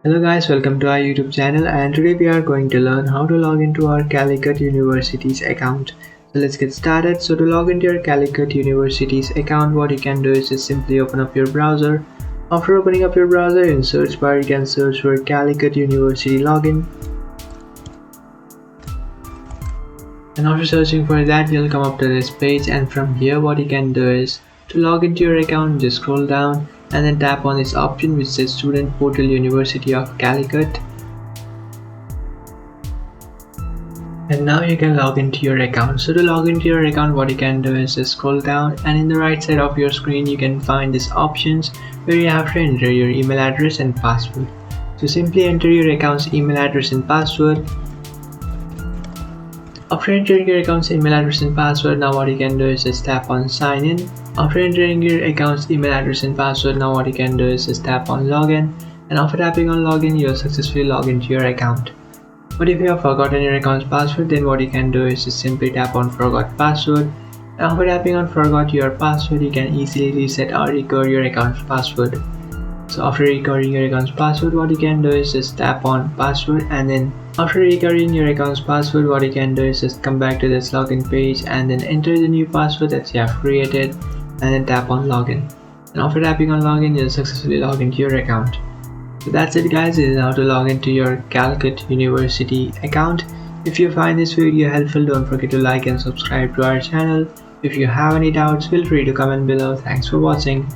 Hello guys, welcome to our YouTube channel, and today we are going to learn how to log into our Calicut University's account. So let's get started. So to log into your Calicut University's account, what you can do is just simply open up your browser. After opening up your browser, in search bar you can search for Calicut University login. And after searching for that, you'll come up to this page, and from here what you can do is to log into your account, just scroll down and then tap on this option which says Student Portal University of Calicut. And now you can log into your account. So to log into your account, what you can do is just scroll down, and in the right side of your screen you can find these options where you have to enter your email address and password. So simply enter your account's email address and password. After entering your account's email address and password, now what you can do is just tap on sign in. After entering your account's email address and password, now what you can do is just tap on login, and after tapping on login, you'll successfully log into your account. But if you have forgotten your account's password, then what you can do is just simply tap on forgot password. And after tapping on forgot your password, you can easily reset or recover your account's password. So after recovering your account's password, what you can do is just tap on password, and then after recovering your account's password, what you can do is just come back to this login page and then enter the new password that you have created and then tap on login. And after tapping on login, you'll successfully log into your account. So that's it guys, this is how to log into your Calicut University account. If you find this video helpful, don't forget to like and subscribe to our channel. If you have any doubts, feel free to comment below. Thanks for watching.